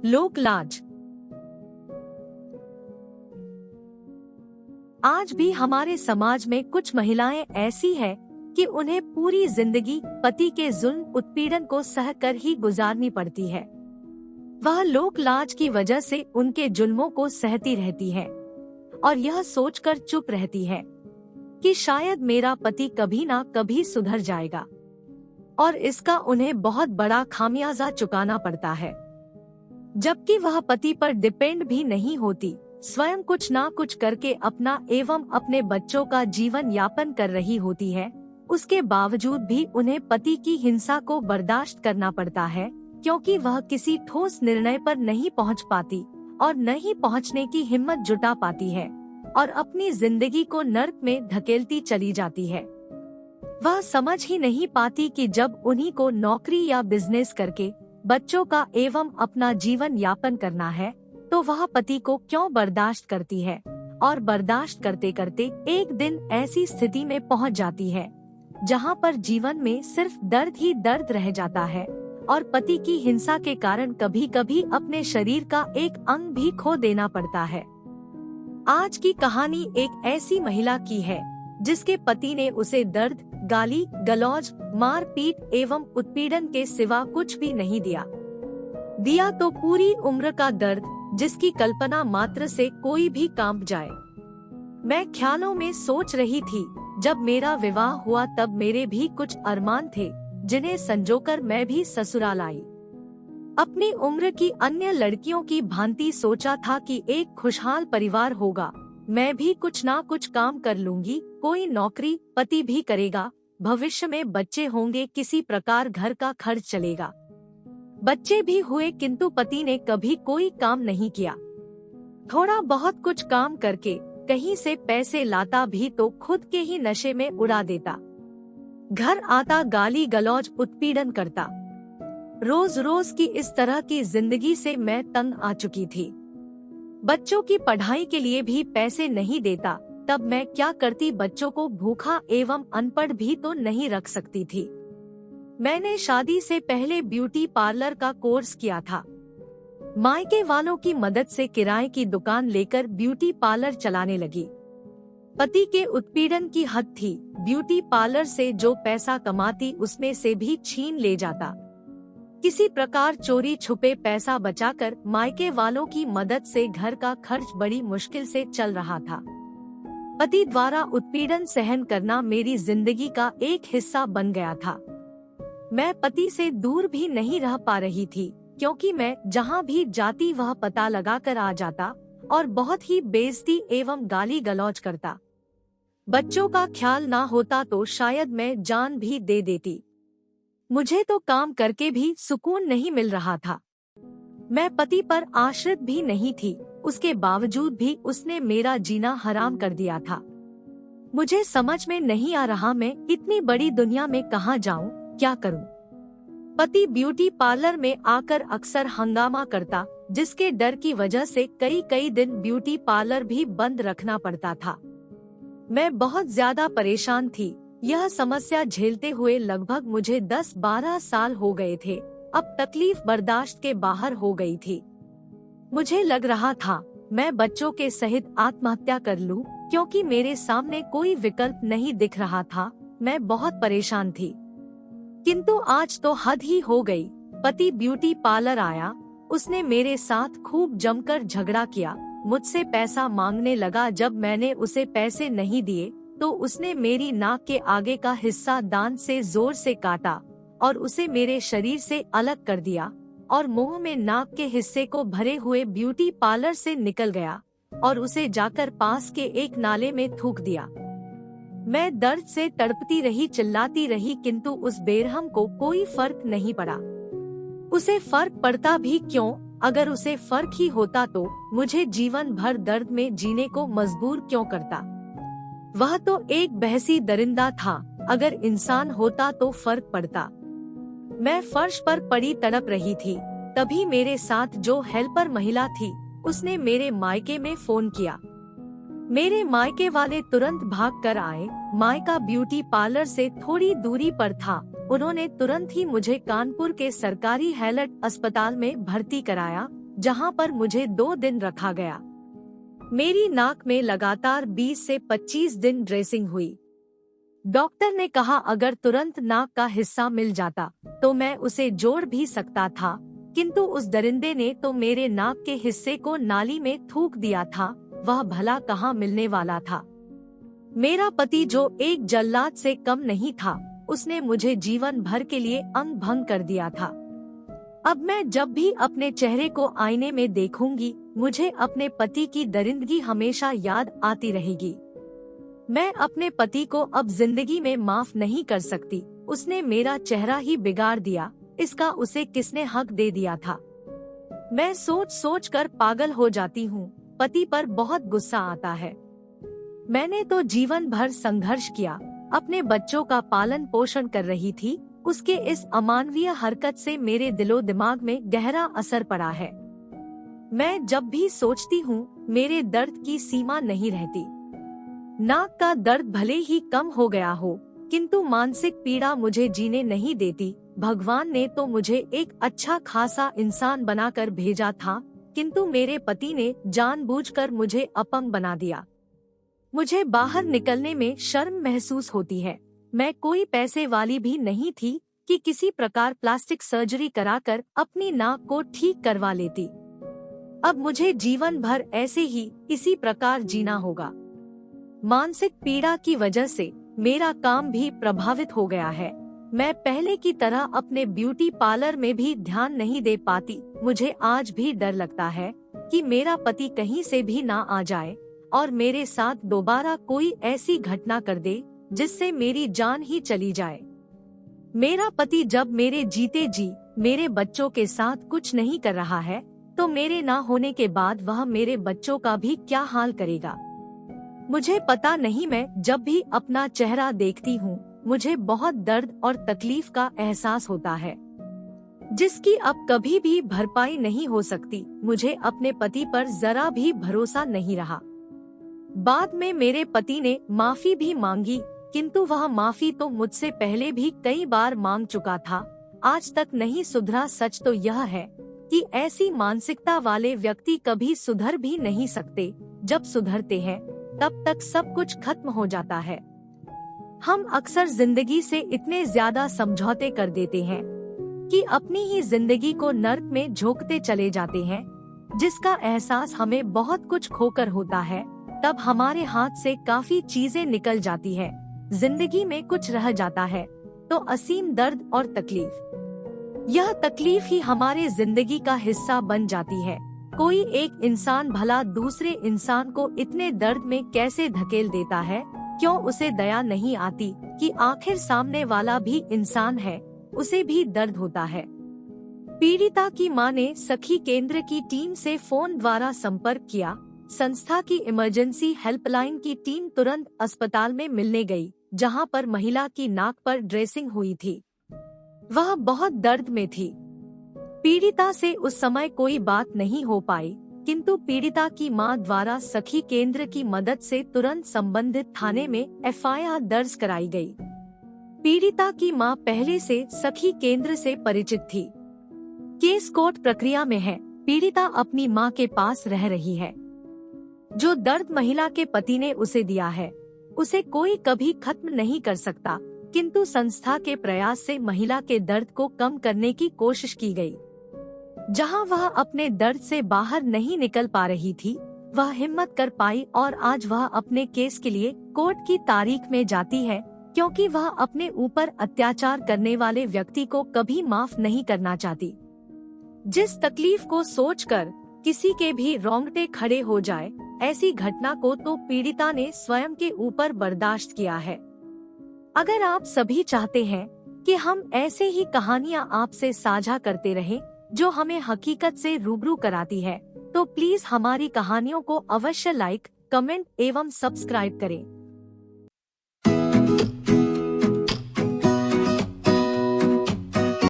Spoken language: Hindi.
लोक लाज। आज भी हमारे समाज में कुछ महिलाएं ऐसी हैं कि उन्हें पूरी जिंदगी पति के जुल्म उत्पीड़न को सहकर ही गुजारनी पड़ती है। वह लोक लाज की वजह से उनके जुल्मों को सहती रहती है और यह सोचकर चुप रहती है कि शायद मेरा पति कभी ना कभी सुधर जाएगा, और इसका उन्हें बहुत बड़ा खामियाजा चुकाना पड़ता है। जबकि वह पति पर डिपेंड भी नहीं होती, स्वयं कुछ ना कुछ करके अपना एवं अपने बच्चों का जीवन यापन कर रही होती है। उसके बावजूद भी उन्हें पति की हिंसा को बर्दाश्त करना पड़ता है, क्योंकि वह किसी ठोस निर्णय पर नहीं पहुंच पाती और न ही पहुंचने की हिम्मत जुटा पाती है और अपनी जिंदगी को नर्क में धकेलती चली जाती है। वह समझ ही नहीं पाती कि जब उन्हीं को नौकरी या बिजनेस करके बच्चों का एवं अपना जीवन यापन करना है, तो वह पति को क्यों बर्दाश्त करती है, और बर्दाश्त करते करते एक दिन ऐसी स्थिति में पहुंच जाती है जहां पर जीवन में सिर्फ दर्द ही दर्द रह जाता है और पति की हिंसा के कारण कभी कभी अपने शरीर का एक अंग भी खो देना पड़ता है। आज की कहानी एक ऐसी महिला की है जिसके पति ने उसे दर्द, गाली गलौज, मार पीट एवं उत्पीड़न के सिवा कुछ भी नहीं दिया तो पूरी उम्र का दर्द, जिसकी कल्पना मात्र से कोई भी कांप जाए। मैं ख्यालों में सोच रही थी, जब मेरा विवाह हुआ तब मेरे भी कुछ अरमान थे जिन्हें संजोकर मैं भी ससुराल आई। अपनी उम्र की अन्य लड़कियों की भांति सोचा था कि एक खुशहाल परिवार होगा, मैं भी कुछ ना कुछ काम कर लूंगी, कोई नौकरी, पति भी करेगा, भविष्य में बच्चे होंगे, किसी प्रकार घर का खर्च चलेगा। बच्चे भी हुए, किंतु पति ने कभी कोई काम नहीं किया। थोड़ा बहुत कुछ काम करके कहीं से पैसे लाता भी तो खुद के ही नशे में उड़ा देता। घर आता गाली गलौज उत्पीड़न करता। रोज रोज की इस तरह की जिंदगी से मैं तंग आ चुकी थी। बच्चों की पढ़ाई के लिए भी पैसे नहीं देता, तब मैं क्या करती, बच्चों को भूखा एवं अनपढ़ भी तो नहीं रख सकती थी। मैंने शादी से पहले ब्यूटी पार्लर का कोर्स किया था। मायके वालों की मदद से किराए की दुकान लेकर ब्यूटी पार्लर चलाने लगी। पति के उत्पीड़न की हद थी, ब्यूटी पार्लर से जो पैसा कमाती उसमें से भी छीन ले जाता। किसी प्रकार चोरी छुपे पैसा बचाकर मायके वालों की मदद से घर का खर्च बड़ी मुश्किल से चल रहा था। पति द्वारा उत्पीड़न सहन करना मेरी जिंदगी का एक हिस्सा बन गया था। मैं पति से दूर भी नहीं रह पा रही थी, क्योंकि मैं जहां भी जाती वह पता लगाकर आ जाता और बहुत ही बेइज्जती एवं गाली गलौज करता। बच्चों का ख्याल ना होता तो शायद मैं जान भी दे देती। मुझे तो काम करके भी सुकून नहीं मिल रहा था। मैं पति पर आश्रित भी नहीं थी, उसके बावजूद भी उसने मेरा जीना हराम कर दिया था। मुझे समझ में नहीं आ रहा, मैं इतनी बड़ी दुनिया में कहाँ जाऊं, क्या करूं? पति ब्यूटी पार्लर में आकर अक्सर हंगामा करता, जिसके डर की वजह से कई दिन ब्यूटी पार्लर भी बंद रखना पड़ता था। मैं बहुत ज्यादा परेशान थी। यह समस्या झेलते हुए लगभग मुझे 10-12 साल हो गए थे। अब तकलीफ बर्दाश्त के बाहर हो गई थी। मुझे लग रहा था मैं बच्चों के सहित आत्महत्या कर लूं, क्योंकि मेरे सामने कोई विकल्प नहीं दिख रहा था। मैं बहुत परेशान थी, किंतु आज तो हद ही हो गई। पति ब्यूटी पार्लर आया, उसने मेरे साथ खूब जमकर झगड़ा किया, मुझसे पैसा मांगने लगा। जब मैंने उसे पैसे नहीं दिए तो उसने मेरी नाक के आगे का हिस्सा दांत से जोर से काटा और उसे मेरे शरीर से अलग कर दिया और मुंह में नाक के हिस्से को भरे हुए ब्यूटी पार्लर से निकल गया और उसे जाकर पास के एक नाले में थूक दिया। मैं दर्द से तड़पती रही, चिल्लाती रही, किंतु उस बेरहम को कोई फर्क नहीं पड़ा। उसे फर्क पड़ता भी क्यों? अगर उसे फर्क ही होता तो मुझे जीवन भर दर्द में जीने को मजबूर क्यों करता? वह तो एक बहसी दरिंदा था, अगर इंसान होता तो फर्क पड़ता। मैं फर्श पर पड़ी तड़प रही थी। तभी मेरे साथ जो हेल्पर महिला थी, उसने मेरे मायके में फोन किया। मेरे मायके वाले तुरंत भाग कर आए। मायका ब्यूटी पार्लर से थोड़ी दूरी पर था। उन्होंने तुरंत ही मुझे कानपुर के सरकारी हैलट अस्पताल में भर्ती कराया जहां पर मुझे 2 दिन रखा गया। मेरी नाक में लगातार 20 से 25 दिन ड्रेसिंग हुई। डॉक्टर ने कहा अगर तुरंत नाक का हिस्सा मिल जाता तो मैं उसे जोड़ भी सकता था, किंतु उस दरिंदे ने तो मेरे नाक के हिस्से को नाली में थूक दिया था। वह भला कहाँ मिलने वाला था। मेरा पति जो एक जल्लाद से कम नहीं था, उसने मुझे जीवन भर के लिए अंग भंग कर दिया था। अब मैं जब भी अपने चेहरे को आईने में देखूंगी, मुझे अपने पति की दरिंदगी हमेशा याद आती रहेगी। मैं अपने पति को अब जिंदगी में माफ नहीं कर सकती। उसने मेरा चेहरा ही बिगाड़ दिया, इसका उसे किसने हक दे दिया था। मैं सोच सोच कर पागल हो जाती हूँ। पति पर बहुत गुस्सा आता है। मैंने तो जीवन भर संघर्ष किया, अपने बच्चों का पालन पोषण कर रही थी। उसके इस अमानवीय हरकत से मेरे दिलो दिमाग में गहरा असर पड़ा है। मैं जब भी सोचती हूँ, मेरे दर्द की सीमा नहीं रहती। नाक का दर्द भले ही कम हो गया हो, किंतु मानसिक पीड़ा मुझे जीने नहीं देती। भगवान ने तो मुझे एक अच्छा खासा इंसान बनाकर भेजा था, किंतु मेरे पति ने जानबूझकर मुझे अपंग बना दिया। मुझे बाहर निकलने में शर्म महसूस होती है। मैं कोई पैसे वाली भी नहीं थी कि किसी प्रकार प्लास्टिक सर्जरी कराकर अपनी नाक को ठीक करवा लेती। अब मुझे जीवन भर ऐसे ही इसी प्रकार जीना होगा। मानसिक पीड़ा की वजह से मेरा काम भी प्रभावित हो गया है। मैं पहले की तरह अपने ब्यूटी पार्लर में भी ध्यान नहीं दे पाती। मुझे आज भी डर लगता है कि मेरा पति कहीं से भी ना आ जाए और मेरे साथ दोबारा कोई ऐसी घटना कर दे जिससे मेरी जान ही चली जाए। मेरा पति जब मेरे जीते जी मेरे बच्चों के साथ कुछ नहीं कर रहा है, तो मेरे ना होने के बाद वह मेरे बच्चों का भी क्या हाल करेगा। मुझे पता नहीं, मैं जब भी अपना चेहरा देखती हूँ, मुझे बहुत दर्द और तकलीफ का एहसास होता है, जिसकी अब कभी भी भरपाई नहीं हो सकती। मुझे अपने पति पर जरा भी भरोसा नहीं रहा। बाद में मेरे पति ने माफी भी मांगी, किंतु वह माफी तो मुझसे पहले भी कई बार मांग चुका था, आज तक नहीं सुधरा। सच तो यह है कि ऐसी मानसिकता वाले व्यक्ति कभी सुधर भी नहीं सकते। जब सुधरते हैं तब तक सब कुछ खत्म हो जाता है। हम अक्सर जिंदगी से इतने ज्यादा समझौते कर देते हैं कि अपनी ही जिंदगी को नर्क में झोंकते चले जाते हैं, जिसका एहसास हमें बहुत कुछ खोकर होता है। तब हमारे हाथ से काफी चीजें निकल जाती है, जिंदगी में कुछ रह जाता है तो असीम दर्द और तकलीफ। यह तकलीफ ही हमारे जिंदगी का हिस्सा बन जाती है। कोई एक इंसान भला दूसरे इंसान को इतने दर्द में कैसे धकेल देता है? क्यों उसे दया नहीं आती कि आखिर सामने वाला भी इंसान है, उसे भी दर्द होता है। पीड़िता की मां ने सखी केंद्र की टीम से फोन द्वारा संपर्क किया। संस्था की इमरजेंसी हेल्पलाइन की टीम तुरंत अस्पताल में मिलने गई, जहां पर महिला की नाक पर ड्रेसिंग हुई थी। वह बहुत दर्द में थी। पीड़िता से उस समय कोई बात नहीं हो पाई, किंतु पीड़िता की मां द्वारा सखी केंद्र की मदद से तुरंत संबंधित थाने में एफआईआर दर्ज कराई गई। पीड़िता की मां पहले से सखी केंद्र से परिचित थी। केस कोर्ट प्रक्रिया में है। पीड़िता अपनी मां के पास रह रही है। जो दर्द महिला के पति ने उसे दिया है, उसे कोई कभी खत्म नहीं कर सकता, किंतु संस्था के प्रयास से महिला के दर्द को कम करने की कोशिश की गई। जहां वह अपने दर्द से बाहर नहीं निकल पा रही थी, वह हिम्मत कर पाई और आज वह अपने केस के लिए कोर्ट की तारीख में जाती है, क्योंकि वह अपने ऊपर अत्याचार करने वाले व्यक्ति को कभी माफ नहीं करना चाहती। जिस तकलीफ को सोचकर किसी के भी रोंगटे खड़े हो जाए, ऐसी घटना को तो पीड़िता ने स्वयं के ऊपर बर्दाश्त किया है। अगर आप सभी चाहते हैं कि हम ऐसे ही कहानियां आपसे साझा करते रहें, जो हमें हकीकत से रूबरू कराती है, तो प्लीज हमारी कहानियों को अवश्य लाइक, कमेंट एवं सब्सक्राइब करें।